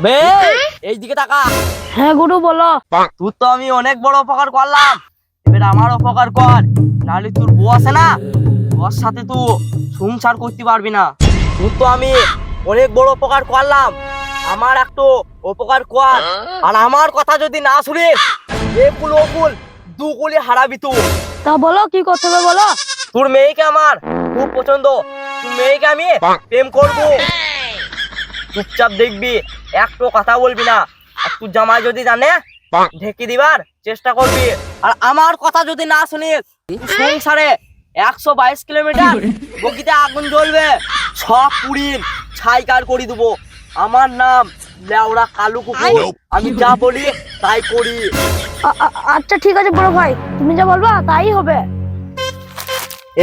বে এইদিকে তাকা। হ্যাঁ গুরু বলো। তোর তো আমি অনেক বড় উপকার করলাম, এবার আমার উপকার কর, নাহলে তোর বউ আছে না, ওর সাথে তুই সংসার করতে পারবি না। তোর তো আমি অনেক বড় উপকার করলাম, আমার একটু উপকার কর। আর আমার কথা যদি না শুনিস, একুল ওকুল দুকুলি হারাবি তুই। তা বলো কি করতে হবে বলো। তোর মেয়েকে আমার খুব পছন্দ, তোর মেয়েকে আমি প্রেম করবো। চুপচাপ দেখবি, একটু কথা বলবি না। আর তুই জামাই যদি জানে, ঢেকে দিবার চেষ্টা করবি। আর আমার কথা যদি না শুনিস, সংসারে 122 কিলোমিটার বগিতে আগুন জ্বলবে, সব পুড়িন ছাইকার করে দেবো। আমার নাম লেওড়া কালু কুকুর, আমি যা বলি তাই করি। আচ্ছা ঠিক আছে বড় ভাই, তুমি যা বলবা তাই হবে।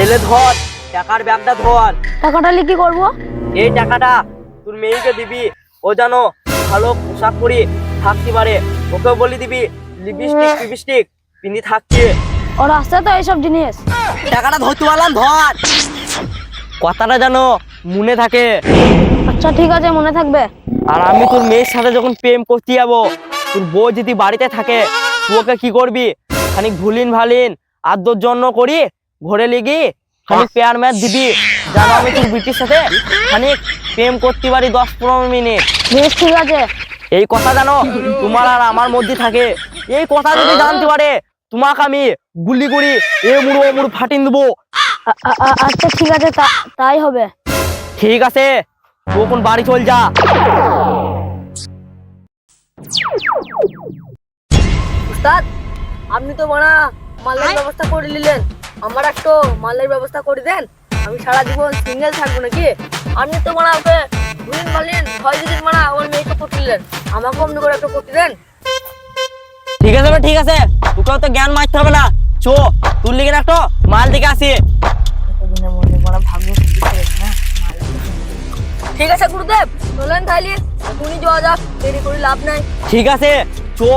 এলে ধর টাকার ব্যাগটা ধর। টাকাটা নিয়ে কি করবো? এই টাকাটা তোর মেয়েকে দিবি, ও যেন ভালো পোশাক পরি থাকতে পারে। ওকে বলে দিবি লিপস্টিক ফিপস্টিক পিনি থাকতে। ওর আসছে তো এইসব জিনিস। টাকাটা ধরতে পারলাম, ধর। কথাটা যেন মনে থাকে। আচ্ছা ঠিক আছে, মনে থাকবে। আর আমি তোর মেয়ের সাথে যখন প্রেম করতে যাবো, তোর বউ যদি বাড়িতে থাকে, তুই ওকে কি করবি, খানিক ভুলিন ভালিন আদর জন্য করি ঘরে লেগি খানিক পেয়ার ম্যাচ দিবি, যেন আমি তোর বিটির সাথে খানিক প্রেম করতে পারি 10-15 মিনিট। বেশ ঠিক আছে। এই কথা জানো তোমার আর আমার মধ্যে থাকে। এই কথা যদি জানতে পারে, তোমাকে আমি গুলি করি এ মুড়ো ও মুড়ো ফাটিয়ে দেবো। আচ্ছা ঠিক আছে, তাই হবে। ঠিক আছে, তুই এখন বাড়ি চল যা। উস্তাদ, আপনি তো বড়া মালের ব্যবস্থা করে নিলেন, আমার একটু মালের ব্যবস্থা করে দেন। আমি সারা জীবন সিঙ্গেল থাকবো নাকি? আপনি তো বড়া ওকে দুদিন মারলেন, 6 দিন মারা আমার মেয়েকে করতে দিলেন, আমাকে অমনি করে একটু করতে দেন। ঠিক আছে ঠিক আছে, তোকেও তো জ্ঞান মারতে হবে না। চো তোর লিগে একটা মাল দিকে আসি। ঠিক আছে গুরুদেব, চলেন তাইলে এখনই যাওয়া যাক, দেরি করে লাভ নাই। ঠিক আছে চো।